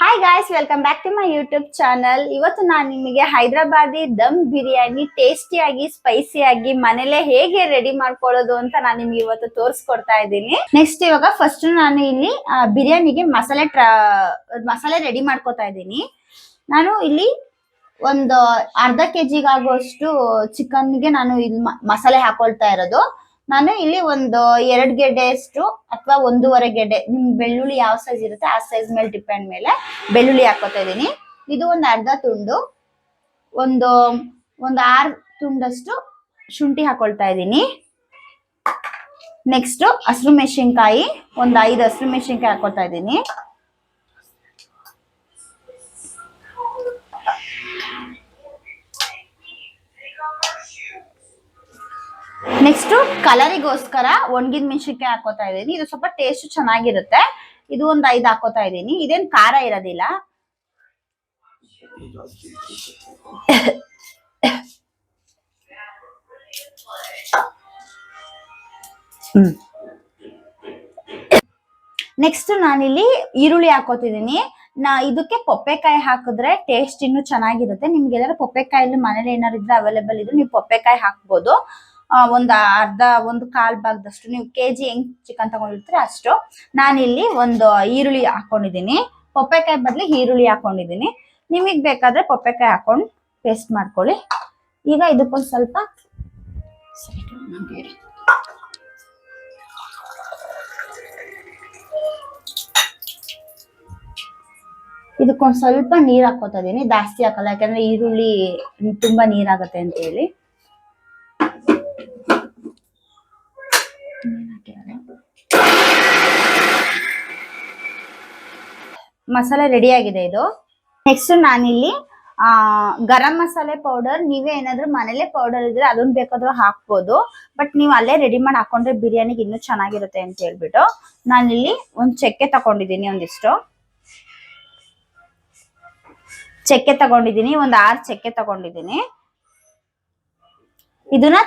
Hi guys, welcome back to my YouTube channel. ಇವತ್ತು ನಾನು ನಿಮಗೆ ಹೈದರಾಬಾದಿ ದಮ್ ಬಿರಿಯಾನಿ ಟೇಸ್ಟಿಯಾಗಿ ಸ್ಪೈಸಿಯಾಗಿ ಮನೇಲೆ ಹೇಗೆ ರೆಡಿ ಮಾಡ್ಕೊಳ್ಳೋದು ಅಂತ ನಾನು ನಿಮ್ಗೆ ಇವತ್ತು ತೋರಿಸ್ಕೊಡ್ತಾ ಇದ್ದೀನಿ. ನೆಕ್ಸ್ಟ್ ಇವಾಗ ಫಸ್ಟ್ ನಾನು ಇಲ್ಲಿ ಬಿರಿಯಾನಿಗೆ ಮಸಾಲೆ ರೆಡಿ ಮಾಡ್ಕೊತಾ ಇದ್ದೀನಿ. ನಾನು ಇಲ್ಲಿ ಒಂದು ಅರ್ಧ ಕೆಜಿಗೆ ಆಗುವಷ್ಟು ಚಿಕನ್ಗೆ ನಾನು ಇಲ್ಲಿ ಮಸಾಲೆ ಹಾಕೊಳ್ತಾ ಇರೋದು. ನಾನು ಇಲ್ಲಿ ಒಂದು 2 ಗೆಡ್ಡೆಯಷ್ಟು ಅಥವಾ 1.5 ಗೆಡ್ಡೆ, ನಿಮ್ ಬೆಳ್ಳುಳ್ಳಿ ಯಾವ ಸೈಜ್ ಇರುತ್ತೆ ಆ ಸೈಜ್ ಮೇಲೆ ಡಿಪೆಂಡ್ ಮೇಲೆ ಬೆಳ್ಳುಳ್ಳಿ ಹಾಕೋತಾ ಇದೀನಿ. ಇದು ಒಂದು ಅರ್ಧ ತುಂಡು, ಒಂದು 6 ತುಂಡಷ್ಟು ಶುಂಠಿ ಹಾಕೊಳ್ತಾ ಇದ್ದೀನಿ. ನೆಕ್ಸ್ಟ್ ಹಸಿರು ಮೆಣಸಿನಕಾಯಿ, ಒಂದು 5 ಹಸಿರು ಮೆಣಸಿನಕಾಯಿ ಹಾಕೊಳ್ತಾ ಇದ್ದೀನಿ. ನೆಕ್ಸ್ಟ್ ಕಲರಿಗೋಸ್ಕರ ಒಣಗಿದ ಮೆಣಸಿನಕಾಯಿ ಹಾಕೋತಾ ಇದ್ದೀನಿ. ಇದು ಸ್ವಲ್ಪ ಟೇಸ್ಟ್ ಚೆನ್ನಾಗಿರುತ್ತೆ. ಇದು ಒಂದು 5 ಹಾಕೋತಾ ಇದ್ದೀನಿ. ಇದೇನ್ ಖಾರ ಇರೋದಿಲ್ಲ. ನೆಕ್ಸ್ಟ್ ನಾನಿಲ್ಲಿ ಈರುಳ್ಳಿ ಹಾಕೋತಿದ್ದೀನಿ. ಇದಕ್ಕೆ ಪೊಪ್ಪೆಕಾಯಿ ಹಾಕಿದ್ರೆ ಟೇಸ್ಟ್ ಇನ್ನು ಚೆನ್ನಾಗಿರುತ್ತೆ. ನಿಮ್ಗೆ ಏನಾದ್ರು ಪೊಪ್ಪೆಕಾಯಿ ಮನೇಲಿ ಏನಾದ್ರು ಇದ್ರೆ ಅವೈಲೇಬಲ್ ಇದ್ರೆ ನೀವು ಪೊಪ್ಪೆಕಾಯಿ ಹಾಕ್ಬೋದು. ಒಂದು ಕಾಲ್ ಭಾಗದಷ್ಟು, ನೀವು ಕೆಜಿ ಹೆಂಗ್ ಚಿಕನ್ ತಗೊಂಡಿರ್ತೀರ ಅಷ್ಟು. ನಾನಿಲ್ಲಿ ಒಂದು ಈರುಳ್ಳಿ ಹಾಕೊಂಡಿದ್ದೀನಿ. ಪೊಪ್ಪೆಕಾಯಿ ಬದಲು ಈರುಳ್ಳಿ ಹಾಕೊಂಡಿದ್ದೀನಿ. ನಿಮಗ್ ಬೇಕಾದ್ರೆ ಪೊಪ್ಪೆಕಾಯಿ ಹಾಕೊಂಡು ಪೇಸ್ಟ್ ಮಾಡ್ಕೊಳ್ಳಿ. ಈಗ ಇದಕ್ಕೊಂದು ಸ್ವಲ್ಪ ನೀರ್ ಹಾಕೋತಾ ಇದೀನಿ. ಜಾಸ್ತಿ ಹಾಕಲ್ಲ, ಯಾಕಂದ್ರೆ ಈರುಳ್ಳಿ ತುಂಬಾ ನೀರಾಗತ್ತೆ ಅಂತ ಹೇಳಿ. ಮಸಾಲೆ ರೆಡಿ ಆಗಿದೆ ಇದು. ನೆಕ್ಸ್ಟ್ ನಾನಿಲ್ಲಿ ಗರಂ ಮಸಾಲೆ ಪೌಡರ್, ನೀವೇ ಏನಾದ್ರು ಮನೇಲೆ ಪೌಡರ್ ಇದ್ರೆ ಅದನ್ನ ಬೇಕಾದ್ರೂ ಹಾಕ್ಬೋದು. ಬಟ್ ನೀವು ಅಲ್ಲೇ ರೆಡಿ ಮಾಡಿ ಹಾಕೊಂಡ್ರೆ ಬಿರಿಯಾನಿಗೆ ಇನ್ನೂ ಚೆನ್ನಾಗಿರುತ್ತೆ ಅಂತ ಹೇಳ್ಬಿಟ್ಟು ನಾನಿಲ್ಲಿ ಒಂದು ಚಕ್ಕೆ ತಗೊಂಡಿದ್ದೀನಿ. ಒಂದಿಷ್ಟು ಚಕ್ಕೆ ತಗೊಂಡಿದ್ದೀನಿ, ಒಂದು 6 ಚಕ್ಕೆ ತಗೊಂಡಿದ್ದೀನಿ. ಇದನ್ನ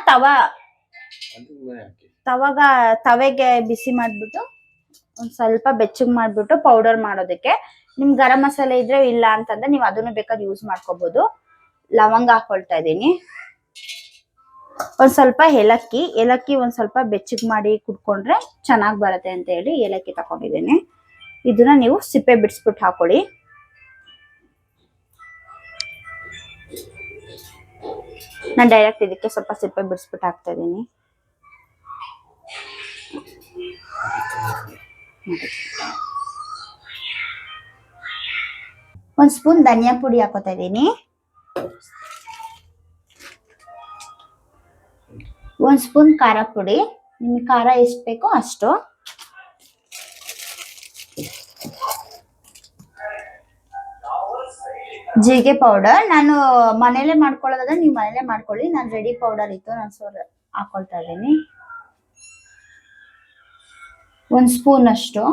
ತವೆಗೆ ಬಿಸಿ ಮಾಡ್ಬಿಟ್ಟು ಒಂದ್ ಸ್ವಲ್ಪ ಬೆಚ್ಚಗ್ ಮಾಡ್ಬಿಟ್ಟು ಪೌಡರ್ ಮಾಡೋದಕ್ಕೆ. ನಿಮ್ ಗರಂ ಮಸಾಲೆ ಇದ್ರೆ ಇಲ್ಲ ಅಂತಂದ್ರೆ ನೀವು ಅದನ್ನು ಬೇಕಾದ್ರೆ ಯೂಸ್ ಮಾಡ್ಕೋಬಹುದು. ಲವಂಗ ಹಾಕೊಳ್ತಾ ಇದ್ದೀನಿ. ಒಂದ್ ಸ್ವಲ್ಪ ಏಲಕ್ಕಿ ಒಂದ್ ಸ್ವಲ್ಪ ಬೆಚ್ಚಗ್ ಮಾಡಿ ಕುಟ್ಕೊಂಡ್ರೆ ಚೆನ್ನಾಗ್ ಬರುತ್ತೆ ಅಂತ ಹೇಳಿ ಏಲಕ್ಕಿ ತಗೊಂಡಿದ್ದೀನಿ. ಇದನ್ನ ನೀವು ಸಿಪ್ಪೆ ಬಿಡಿಸ್ಬಿಟ್ಟು ಹಾಕೊಳ್ಳಿ. ನಾನು ಡೈರೆಕ್ಟ್ ಇದಕ್ಕೆ ಸ್ವಲ್ಪ ಸಿಪ್ಪೆ ಬಿಡಿಸ್ಬಿಟ್ಟು ಹಾಕ್ತಾ ಇದ್ದೀನಿ. ಒಂದ್ ಸ್ಪೂನ್ ಧನಿಯಾ ಪುಡಿ ಹಾಕೋತಾ ಇದ್ದೀನಿ. ಒಂದ್ ಸ್ಪೂನ್ ಖಾರ ಪುಡಿ, ನಿಮ್ಗೆ ಖಾರ ಎಷ್ಟು ಬೇಕೋ ಅಷ್ಟು. ಜೀರಿಗೆ ಪೌಡರ್ ನಾನು ಮನೇಲೆ ಮಾಡ್ಕೊಳ್ಳೋದಾದ್ರೆ ನೀವು ಮನೇಲೆ ಮಾಡ್ಕೊಳ್ಳಿ. ನಾನು ರೆಡಿ ಪೌಡರ್ ಇತ್ತು, ನಾನು ಹಾಕೊಳ್ತಾ ಇದ್ದೀನಿ. 1 ಸ್ಪೂನ್ ಅಷ್ಟು.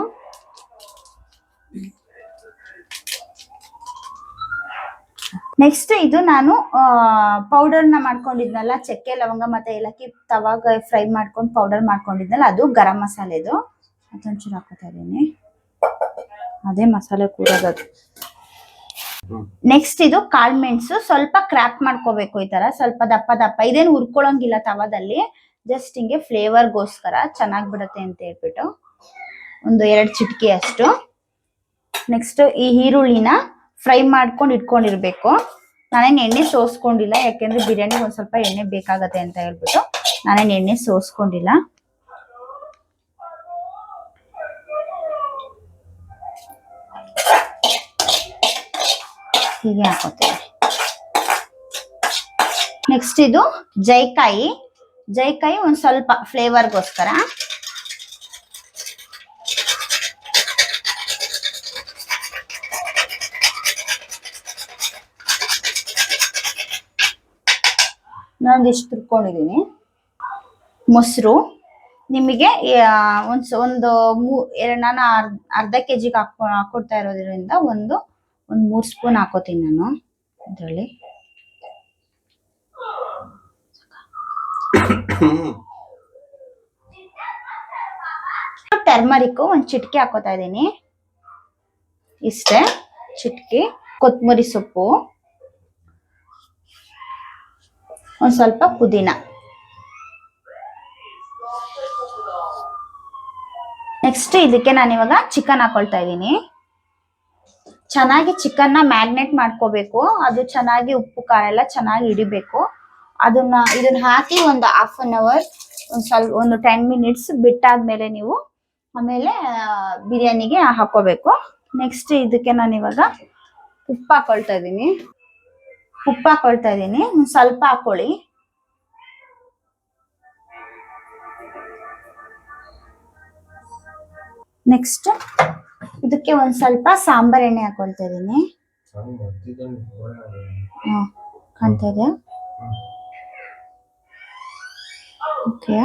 ನೆಕ್ಸ್ಟ್ ಇದು ನಾನು ಪೌಡರ್ನ ಮಾಡ್ಕೊಂಡಿದ್ನಲ್ಲ, ಚಕ್ಕೆ ಲವಂಗ ಮತ್ತೆ ಏಲಕ್ಕಿ ತವಾಗ ಫ್ರೈ ಮಾಡ್ಕೊಂಡು ಪೌಡರ್ ಮಾಡ್ಕೊಂಡಿದ್ನಲ್ಲ, ಅದು ಗರಂ ಮಸಾಲೆದು. ಅದೊಂಚೂರು ಹಾಕೋತಾ ಇದ್ದೀನಿ. ಅದೇ ಮಸಾಲೆ ಕೂರೋದು. ನೆಕ್ಸ್ಟ್ ಇದು ಕಾಳು ಮೆಣಸು ಸ್ವಲ್ಪ ಕ್ರ್ಯಾಪ್ ಮಾಡ್ಕೋಬೇಕು. ಈ ತರ ಸ್ವಲ್ಪ ದಪ್ಪ. ಇದೇನು ಹುರ್ಕೊಳ್ಳೋಂಗಿಲ್ಲ ತವಾದಲ್ಲಿ, ಜಸ್ಟ್ ಹಿಂಗೆ ಫ್ಲೇವರ್ಗೋಸ್ಕರ ಚೆನ್ನಾಗ್ ಬಿಡುತ್ತೆ ಅಂತ ಹೇಳ್ಬಿಟ್ಟು ಒಂದು 2 ಚಿಟಿಕೆ ಅಷ್ಟು. ನೆಕ್ಸ್ಟ್ ಈ ಈರುಳ್ಳಿನ ಫ್ರೈ ಮಾಡ್ಕೊಂಡು ಇಟ್ಕೊಂಡಿರ್ಬೇಕು. ನಾನೇನು ಎಣ್ಣೆ ಸೋಸ್ಕೊಂಡಿಲ್ಲ, ಯಾಕೆಂದ್ರೆ ಬಿರಿಯಾನಿಗೆ ಒಂದ್ ಸ್ವಲ್ಪ ಎಣ್ಣೆ ಬೇಕಾಗತ್ತೆ ಅಂತ ಹೇಳ್ಬಿಟ್ಟು ನಾನೇನು ಎಣ್ಣೆ ಸೋಸ್ಕೊಂಡಿಲ್ಲ. ಹೀಗೆ ಹಾಕೋತೇವೆ. ನೆಕ್ಸ್ಟ್ ಇದು ಜೈಕಾಯಿ ಒಂದ್ ಸ್ವಲ್ಪ ಫ್ಲೇವರ್ಗೋಸ್ಕರ. ನಾನೊಂದಿಷ್ಟು ತುರ್ಕೊಂಡಿದ್ದೀನಿ. ಮೊಸರು ನಿಮಗೆ ನಾನು ಅರ್ಧ ಕೆಜಿಗೆ ಹಾಕೊಡ್ತಾ ಇರೋದ್ರಿಂದ ಒಂದು 3 ಸ್ಪೂನ್ ಹಾಕೋತೀನಿ ನಾನು ಇದರಲ್ಲಿ. ಟರ್ಮರಿಕ್ ಒಂದು ಚಿಟಿಕೆ ಹಾಕೋತಾ ಇದ್ದೀನಿ. ಇಷ್ಟೇ, ಚಿಟಕಿ ಕೊತ್ತಂಬರಿ ಸೊಪ್ಪು, ಒಂದ್ ಸ್ವಲ್ಪ ಪುದೀನ. ನೆಕ್ಸ್ಟ್ ಇದಕ್ಕೆ ನಾನು ಇವಾಗ ಚಿಕನ್ ಹಾಕೊಳ್ತಾ ಇದ್ದೀನಿ. ಚೆನ್ನಾಗಿ ಚಿಕನ್ ನ ಮ್ಯಾರಿನೇಟ್ ಮಾಡ್ಕೋಬೇಕು. ಅದು ಚೆನ್ನಾಗಿ ಉಪ್ಪು ಖಾರ ಎಲ್ಲ ಚೆನ್ನಾಗಿ ಹಿಡಿಬೇಕು. ಇದನ್ನ ಹಾಕಿ ಒಂದು ಹಾಫ್ ಅನ್ ಅವರ್ ಒಂದು 10 ಮಿನಿಟ್ಸ್ ಬಿಟ್ಟಾದ್ಮೇಲೆ ನೀವು ಆಮೇಲೆ ಬಿರಿಯಾನಿಗೆ ಹಾಕೋಬೇಕು. ನೆಕ್ಸ್ಟ್ ಇದಕ್ಕೆ ನಾನು ಇವಾಗ ಉಪ್ಪು ಹಾಕೊಳ್ತಾ ಇದ್ದೀನಿ. ಸ್ವಲ್ಪ ಹಾಕೊಳ್ಳಿ. ನೆಕ್ಸ್ಟ್ ಇದಕ್ಕೆ ಒಂದ್ ಸ್ವಲ್ಪ ಸಾಂಬಾರ್ ಎಣ್ಣೆ ಹಾಕೊಳ್ತಾ ಇದೀನಿ. ಕಾಣ್ತಾ ಇದೆ. ಓಕೆ,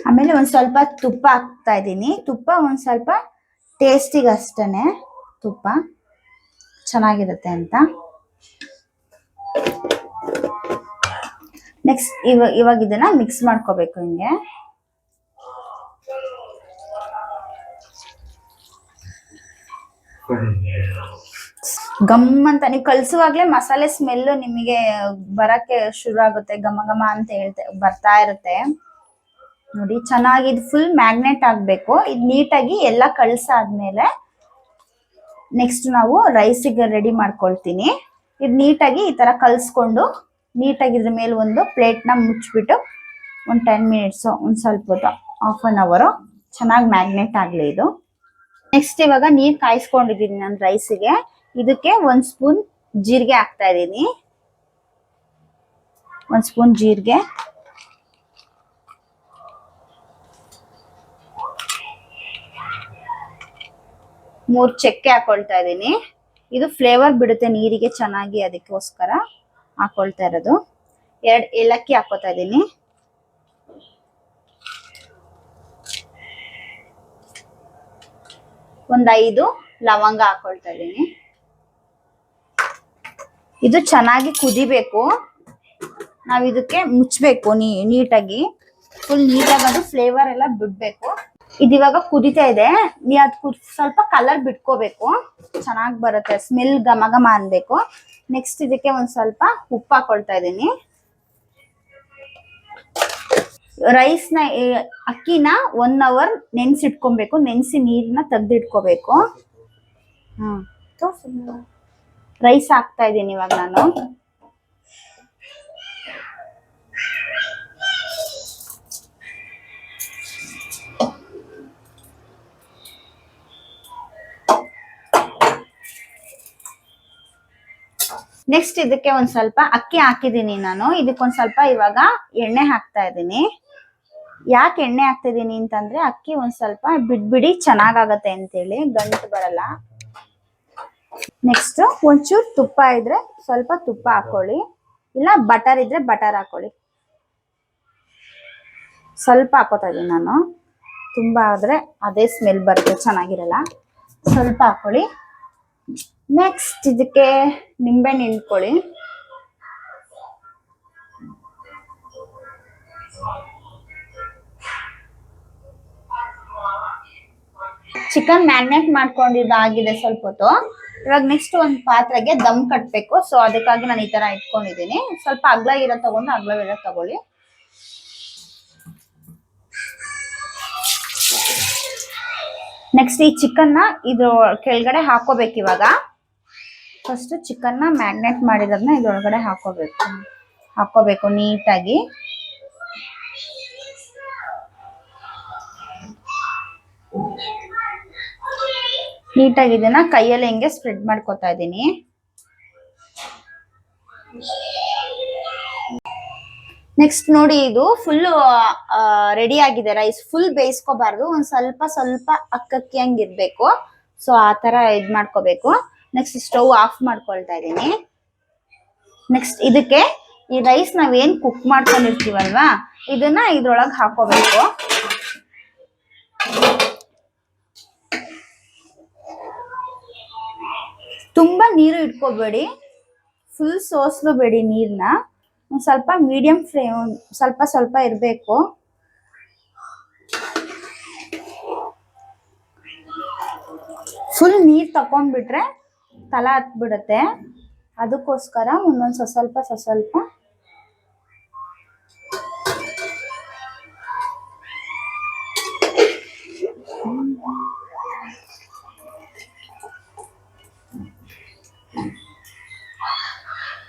ಆಮೇಲೆ ಒಂದ್ ಸ್ವಲ್ಪ ತುಪ್ಪ ಹಾಕ್ತಾ ಇದ್ದೀನಿ. ತುಪ್ಪ ಒಂದ್ ಸ್ವಲ್ಪ ಟೇಸ್ಟಿಗೆ ಅಷ್ಟೇನೆ, ತುಪ್ಪ ಚೆನ್ನಾಗಿರುತ್ತೆ ಅಂತ. ನೆಕ್ಸ್ಟ್ ಇವಾಗ ಇದನ್ನ ಮಿಕ್ಸ್ ಮಾಡ್ಕೋಬೇಕು ಹಿಂಗೆ. ಗಮ್ ಅಂತ ನೀವು ಕಲ್ಸುವಾಗ್ಲೇ ಮಸಾಲೆ ಸ್ಮೆಲ್ ನಿಮಗೆ ಬರಕ್ಕೆ ಶುರು ಆಗುತ್ತೆ. ಘಮ ಘಮ ಅಂತ ಬರ್ತಾ ಇರುತ್ತೆ ನೋಡಿ. ಚೆನ್ನಾಗಿ ಇದು ಫುಲ್ ಮ್ಯಾಗ್ನೇಟ್ ಆಗ್ಬೇಕು. ಇದು ನೀಟಾಗಿ ಎಲ್ಲ ಕಳ್ಸಾದ್ಮೇಲೆ ನೆಕ್ಸ್ಟ್ ನಾವು ರೈಸಿಗೆ ರೆಡಿ ಮಾಡ್ಕೊಳ್ತೀನಿ. ಇದು ನೀಟಾಗಿ ಈ ತರ ಕಲ್ಸ್ಕೊಂಡು ನೀಟಾಗಿ ಇದ್ರ ಮೇಲೆ ಒಂದು ಪ್ಲೇಟ್ ನ ಮುಚ್ಚಿಬಿಟ್ಟು ಒಂದು 10 ಮಿನಿಟ್ಸ್, ಒಂದ್ ಸ್ವಲ್ಪ ಹೊತ್ತು, ಹಾಫ್ ಅನ್ ಅವರ್ ಚೆನ್ನಾಗಿ ಮ್ಯಾಗ್ನೇಟ್ ಆಗ್ಲಿ ಇದು. ನೆಕ್ಸ್ಟ್ ಇವಾಗ ನೀರ್ ಕಾಯಿಸ್ಕೊಂಡಿದೀನಿ ನಾನು ರೈಸಿಗೆ. ಇದಕ್ಕೆ 1 ಸ್ಪೂನ್ ಜೀರಿಗೆ ಹಾಕ್ತಾ ಇದ್ದೀನಿ. 1 ಸ್ಪೂನ್ ಜೀರಿಗೆ, 3 ಚಕ್ಕೆ ಹಾಕೊಳ್ತಾ ಇದ್ದೀನಿ. ಇದು ಫ್ಲೇವರ್ ಬಿಡುತ್ತೆ ನೀರಿಗೆ ಚೆನ್ನಾಗಿ, ಅದಕ್ಕೋಸ್ಕರ ಹಾಕೊಳ್ತಾ ಇರೋದು. 2 ಏಲಕ್ಕಿ ಹಾಕೋತಾ ಇದ್ದೀನಿ. ಒಂದು 5 ಲವಂಗ ಹಾಕೊಳ್ತಾ ಇದ್ದೀನಿ. ಇದು ಚೆನ್ನಾಗಿ ಕುದಿಬೇಕು. ನಾವ್ ಇದಕ್ಕೆ ಮುಚ್ಚಬೇಕು ನೀಟಾಗಿ, ಫುಲ್ ನೀಟಾಗಿ ಅದು ಫ್ಲೇವರ್ ಎಲ್ಲ ಬಿಡ್ಬೇಕು. ಇದಿವಾಗ ಕುದಿತಾ ಇದೆ. ಅದು ಸ್ವಲ್ಪ ಕಲರ್ ಬಿಟ್ಕೋಬೇಕು, ಚೆನ್ನಾಗಿ ಬರುತ್ತೆ, ಸ್ಮೆಲ್ ಘಮ ಘಮ ಅನ್ಬೇಕು. ನೆಕ್ಸ್ಟ್ ಇದಕ್ಕೆ ಒಂದ್ ಸ್ವಲ್ಪ ಉಪ್ಪು ಹಾಕೊಳ್ತಾ ಇದ್ದೀನಿ. ರೈಸ್ನ ಅಕ್ಕಿನ 1 ಅವರ್ ನೆನ್ಸಿಟ್ಕೊಬೇಕು. ನೆನ್ಸಿ ನೀರನ್ನ ತೆಗ್ದಿಟ್ಕೋಬೇಕು. ರೈಸ್ ಹಾಕ್ತಾ ಇದ್ದೀನಿ ಇವಾಗ ನಾನು. ನೆಕ್ಸ್ಟ್ ಇದಕ್ಕೆ ಒಂದ್ ಸ್ವಲ್ಪ ಅಕ್ಕಿ ಹಾಕಿದೀನಿ ನಾನು. ಇದಕ್ಕೊಂದ್ ಸ್ವಲ್ಪ ಇವಾಗ ಎಣ್ಣೆ ಹಾಕ್ತಾ ಇದ್ದೀನಿ. ಯಾಕೆ ಎಣ್ಣೆ ಹಾಕ್ತಾ ಇದೀನಿ ಅಂತಂದ್ರೆ ಅಕ್ಕಿ ಒಂದ್ ಸ್ವಲ್ಪ ಬಿಡ್ಬಿಡಿ ಚೆನ್ನಾಗಾಗತ್ತೆ ಅಂತೇಳಿ, ಗಂಟು ಬರಲ್ಲ. ನೆಕ್ಸ್ಟ್ ಒಂಚೂರು ತುಪ್ಪ ಇದ್ರೆ ಸ್ವಲ್ಪ ತುಪ್ಪ ಹಾಕೊಳ್ಳಿ, ಇಲ್ಲ ಬಟರ್ ಇದ್ರೆ ಬಟರ್ ಹಾಕೊಳ್ಳಿ. ಸ್ವಲ್ಪ ಹಾಕೋತಾ ಇದೀನಿ ನಾನು, ತುಂಬಾ ಆದ್ರೆ ಅದೇ ಸ್ಮೆಲ್ ಬರುತ್ತೆ, ಚೆನ್ನಾಗಿರಲ್ಲ. ಸ್ವಲ್ಪ ಹಾಕೊಳ್ಳಿ. ನೆಕ್ಸ್ಟ್ ಇದಕ್ಕೆ ನಿಂಬೆಹಣ್ಣು ಹಿಂಡ್ಕೊಳ್ಳಿ. ಚಿಕನ್ ಮ್ಯಾರಿನೇಟ್ ಮಾಡ್ಕೊಂಡಿದ್ದಾಗಿದೆ ಸ್ವಲ್ಪ ಹೊತ್ತು. ಇವಾಗ ನೆಕ್ಸ್ಟ್ ಒಂದು ಪಾತ್ರೆಗೆ ದಮ್ ಕಟ್ಟಬೇಕು. ಸೊ ಅದಕ್ಕಾಗಿ ನಾನು ಈ ತರ ಇಟ್ಕೊಂಡಿದ್ದೀನಿ. ಸ್ವಲ್ಪ ಅಗ್ಲ ಇರೋ ತಗೊಂಡು ಅಗ್ಲವಿರೋ ತಗೊಳ್ಳಿ. ನೆಕ್ಸ್ಟ್ ಈ ಚಿಕನ್ ನ ಇದ್ರ ಕೆಳಗಡೆ ಹಾಕೋಬೇಕು. ಇವಾಗ ಫಸ್ಟ್ ಚಿಕನ್ ನ ಮ್ಯಾರಿನೇಟ್ ಮಾಡಿರೋದನ್ನ ಇದ್ರೊಳಗಡೆ ಹಾಕೋಬೇಕು ನೀಟಾಗಿ. ನೀಟಾಗಿ ಇದನ್ನ ಕೈಯಲ್ಲಿ ಹಿಂಗೆ ಸ್ಪ್ರೆಡ್ ಮಾಡ್ಕೊತಾ ಇದ್ದೀನಿ. ನೆಕ್ಸ್ಟ್ ನೋಡಿ, ಇದು ಫುಲ್ ರೆಡಿ ಆಗಿದೆ. ರೈಸ್ ಫುಲ್ ಬೇಯಿಸ್ಕೋಬಾರ್ದು, ಒಂದ್ ಸ್ವಲ್ಪ ಸ್ವಲ್ಪ ಅಕ್ಕಕ್ಕಿ ಹಂಗಿರ್ಬೇಕು. ಸೊ ಆ ತರ ಇದ್ ಮಾಡ್ಕೋಬೇಕು. ನೆಕ್ಸ್ಟ್ ಸ್ಟವ್ ಆಫ್ ಮಾಡ್ಕೊಳ್ತಾ ಇದ್ದೀನಿ. ನೆಕ್ಸ್ಟ್ ಇದಕ್ಕೆ ಈ ರೈಸ್ ನಾವೇನ್ ಕುಕ್ ಮಾಡ್ಕೊಂಡಿರ್ತೀವಲ್ವಾ, ಇದನ್ನ ಇದ್ರೊಳಗೆ ಹಾಕೋಬೇಕು. ತುಂಬಾ ನೀರು ಇಟ್ಕೋಬೇಡಿ, ಫುಲ್ ಸೋಸ್ಲಬೇಡಿ ನೀರ್ನ. ಒಂದ್ ಸ್ವಲ್ಪ ಮೀಡಿಯಂ ಫ್ಲೇಮ್, ಸ್ವಲ್ಪ ಸ್ವಲ್ಪ ಇರ್ಬೇಕು. ಫುಲ್ ನೀರು ತಕೊಂಡ್ಬಿಟ್ರೆ ತಲ ಹತ್ಬಿಡುತ್ತೆ. ಅದಕ್ಕೋಸ್ಕರ ಒಂದೊಂದು ಸ್ವಲ್ಪ ಸ್ವಲ್ಪ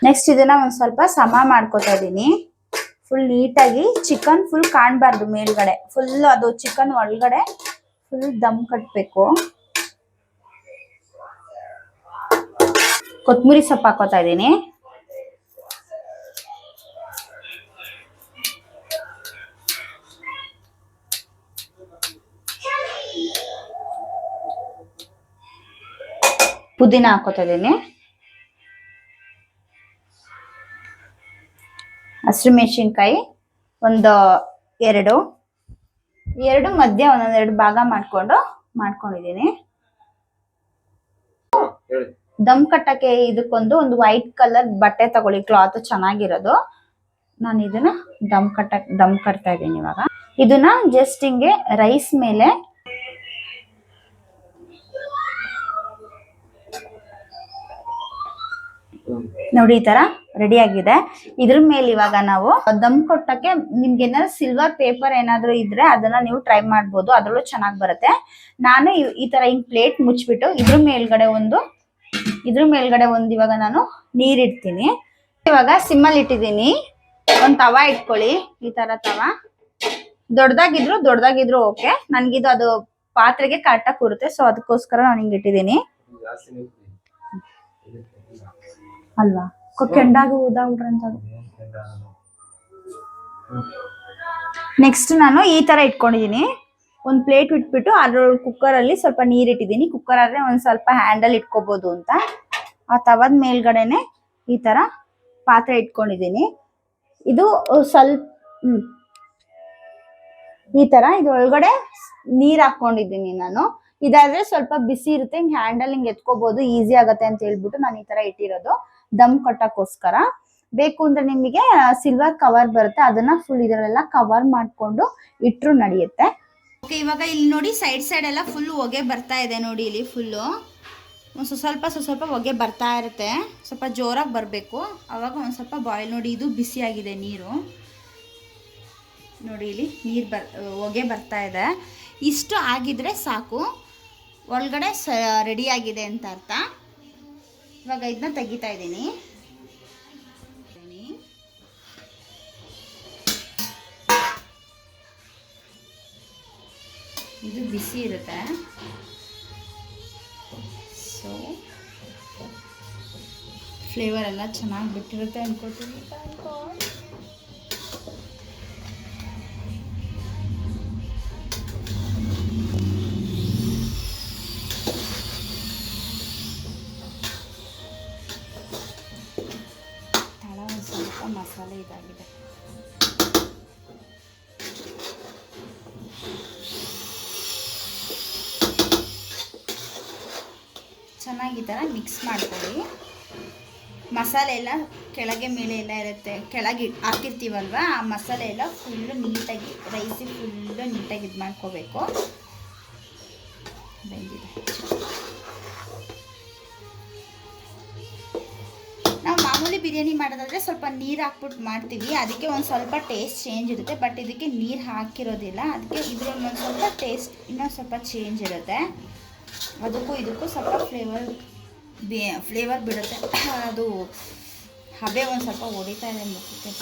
ನೆಕ್ಸ್ಟ್ ಇದನ್ನ ಒಂದು ಸ್ವಲ್ಪ ಸಮ ಮಾಡ್ಕೊತಾ ಇದ್ದೀನಿ. ಫುಲ್ ನೀಟಾಗಿ ಚಿಕನ್ ಫುಲ್ ಕಾಣಬಾರ್ದು ಮೇಲ್ಗಡೆ, ಫುಲ್ ಅದು ಚಿಕನ್ ಒಳಗಡೆ ಫುಲ್ ದಮ್ ಕಟ್ಟಬೇಕು. ಕೊತ್ತಂಬರಿ ಸೊಪ್ಪು ಹಾಕೋತಾ ಇದ್ದೀನಿ. ಪುದೀನ ಹಾಕೋತಾ ಇದ್ದೀನಿ. ಹಸಿರು ಮೆಣಸಿನ್ಕಾಯಿ ಒಂದು ಎರಡು ಮಧ್ಯ ಒಂದೊಂದೆರಡು ಭಾಗ ಮಾಡ್ಕೊಂಡಿದ್ದೀನಿ. ದಮ್ ಕಟ್ಟಕ್ಕೆ ಇದಕ್ಕೊಂದು ವೈಟ್ ಕಲರ್ ಬಟ್ಟೆ ತಗೊಳ್ಳಿ, ಕ್ಲಾತ್ ಚೆನ್ನಾಗಿರೋದು. ನಾನು ಇದನ್ನ ದಮ್ ಕಟ್ತಾ ಇದ್ದೀನಿ. ಇವಾಗ ಇದನ್ನ ಜಸ್ಟ್ ಹಿಂಗೆ ರೈಸ್ ಮೇಲೆ ನೋಡಿ ಈ ತರ ರೆಡಿ ಆಗಿದೆ. ಇದ್ರ ಮೇಲೆ ಇವಾಗ ನಾವು ದಮ್ ಕೊಟ್ಟಕ್ಕೆ ನಿಮ್ಗೆ ಏನಾದ್ರು ಸಿಲ್ವರ್ ಪೇಪರ್ ಏನಾದ್ರು ಇದ್ರೆ ಅದನ್ನ ನೀವು ಟ್ರೈ ಮಾಡ್ಬೋದು, ಅದ್ರಲ್ಲೂ ಚೆನ್ನಾಗಿ ಬರುತ್ತೆ. ನಾನು ಈ ತರ ಹಿಂಗ್ ಪ್ಲೇಟ್ ಮುಚ್ಬಿಟ್ಟು ಇದ್ರ ಮೇಲ್ಗಡೆ ಒಂದು ಇವಾಗ ನಾನು ನೀರಿಡ್ತೀನಿ. ಇವಾಗ ಸಿಮ್ಮಲ್ಲಿ ಇಟ್ಟಿದ್ದೀನಿ. ಒಂದ್ ತವಾ ಇಟ್ಕೊಳ್ಳಿ, ಈ ತರ ತವಾ ದೊಡ್ಡದಾಗಿದ್ರು ಓಕೆ. ನನ್ಗಿದು ಅದು ಪಾತ್ರೆಗೆ ಕರೆಕ್ಟಾಗಿ ಕೂರುತ್ತೆ, ಸೊ ಅದಕ್ಕೋಸ್ಕರ ನಾನು ಹಿಂಗ್ ಇಟ್ಟಿದ್ದೀನಿ ಅಲ್ವಾ. ಕೆಂಡಾಗ ಊದಾಗ್ಬಿಡ್ರಂತ. ನೆಕ್ಸ್ಟ್ ನಾನು ಈ ತರ ಇಟ್ಕೊಂಡಿದೀನಿ. ಒಂದ್ ಪ್ಲೇಟ್ ಇಟ್ಬಿಟ್ಟು ಅದ್ರೊಳಗೆ ಕುಕ್ಕರ್ ಅಲ್ಲಿ ಸ್ವಲ್ಪ ನೀರ್ ಇಟ್ಟಿದ್ದೀನಿ. ಕುಕ್ಕರ್ ಆದ್ರೆ ಒಂದ್ ಸ್ವಲ್ಪ ಹ್ಯಾಂಡಲ್ ಇಟ್ಕೋಬಹುದು ಅಂತ ಆ ತವದ ಮೇಲ್ಗಡೆನೆ ಈ ತರ ಪಾತ್ರೆ ಇಟ್ಕೊಂಡಿದೀನಿ. ಇದು ಸ್ವಲ್ಪ ಈ ತರ ಇದು ಒಳಗಡೆ ನೀರ್ ಹಾಕೊಂಡಿದ್ದೀನಿ ನಾನು. ಇದಾದ್ರೆ ಸ್ವಲ್ಪ ಬಿಸಿ ಇರುತ್ತೆ, ಹಿಂಗ್ ಹ್ಯಾಂಡಲ್ ಹಿಂಗ್ ಎತ್ಕೋಬಹುದು, ಈಸಿ ಆಗತ್ತೆ ಅಂತ ಹೇಳ್ಬಿಟ್ಟು ನಾನು ಈ ತರ ಇಟ್ಟಿರೋದು ದಮ್ ಕಟ್ಟಕ್ಕೋಸ್ಕರ. ಬೇಕು ಅಂದ್ರೆ ನಿಮಗೆ ಸಿಲ್ವರ್ ಕವರ್ ಬರುತ್ತೆ, ಅದನ್ನ ಫುಲ್ ಇದರಲ್ಲೆಲ್ಲ ಕವರ್ ಮಾಡ್ಕೊಂಡು ಇಟ್ರು ನಡೆಯುತ್ತೆ. ಓಕೆ, ಇವಾಗ ಇಲ್ಲಿ ನೋಡಿ ಸೈಡ್ ಎಲ್ಲ ಫುಲ್ ಹೊಗೆ ಬರ್ತಾ ಇದೆ ನೋಡಿ. ಇಲ್ಲಿ ಫುಲ್ಲು ಸ್ವಲ್ಪ ಹೊಗೆ ಬರ್ತಾ ಇರುತ್ತೆ. ಸ್ವಲ್ಪ ಜೋರಾಗಿ ಬರಬೇಕು, ಅವಾಗ ಒಂದು ಸ್ವಲ್ಪ ಬಾಯ್ಲ್. ನೋಡಿ ಇದು ಬಿಸಿ ಆಗಿದೆ ನೀರು, ನೋಡಿ ಇಲ್ಲಿ ಹೊಗೆ ಬರ್ತಾ ಇದೆ. ಇಷ್ಟು ಆಗಿದ್ರೆ ಸಾಕು, ಒಳಗಡೆ ರೆಡಿ ಆಗಿದೆ ಅಂತ ಅರ್ಥ. ಇವಾಗ ಇದನ್ನ ತೆಗಿತಾ ಇದ್ದೀನಿ. ಇದು ಬಿಸಿ ಇರುತ್ತೆ, ಸೊ ಫ್ಲೇವರ್ ಎಲ್ಲ ಚೆನ್ನಾಗಿ ಬಿಟ್ಟಿರುತ್ತೆ ಅನ್ಕೋತೀನಿ. ತಳ ಒಂದು ಸ್ವಲ್ಪ ಮಸಾಲೆ ಇದಾಗಿದೆ. ಚೆನ್ನಾಗಿ ಈ ಥರ ಮಿಕ್ಸ್ ಮಾಡ್ಕೊಳ್ಳಿ. ಮಸಾಲೆ ಎಲ್ಲ ಕೆಳಗೆ ಮೇಲೆ ಎಲ್ಲ ಇರುತ್ತೆ, ಕೆಳಗೆ ಹಾಕಿರ್ತೀವಲ್ವ, ಆ ಮಸಾಲೆ ಎಲ್ಲ ಫುಲ್ಲು ನೀಟಾಗಿ ರೈಸಿಗೆ ಫುಲ್ಲು ನೀಟಾಗಿ ಇದು ಮಾಡ್ಕೋಬೇಕು. ಬೆಂದಿದೆ. ನಾವು ಮಾಮೂಲಿ ಬಿರಿಯಾನಿ ಮಾಡೋದಾದ್ರೆ ಸ್ವಲ್ಪ ನೀರು ಹಾಕ್ಬಿಟ್ಟು ಮಾಡ್ತೀವಿ, ಅದಕ್ಕೆ ಒಂದು ಸ್ವಲ್ಪ ಟೇಸ್ಟ್ ಚೇಂಜ್ ಇರುತ್ತೆ. ಬಟ್ ಇದಕ್ಕೆ ನೀರು ಹಾಕಿರೋದಿಲ್ಲ, ಅದಕ್ಕೆ ಇದ್ರಲ್ಲಿ ಒಂದು ಸ್ವಲ್ಪ ಟೇಸ್ಟ್ ಇನ್ನೊಂದು ಸ್ವಲ್ಪ ಚೇಂಜ್ ಇರುತ್ತೆ. ಅದಕ್ಕೂ ಇದಕ್ಕೂ ಸ್ವಲ್ಪ ಫ್ಲೇವರ್ ಬಿಡುತ್ತೆ. ಅದು ಹಬೆ ಒಂದು ಸ್ವಲ್ಪ ಹೊಡಿತಾ ಇದೆ ಮುಖಕ್ಕೆ.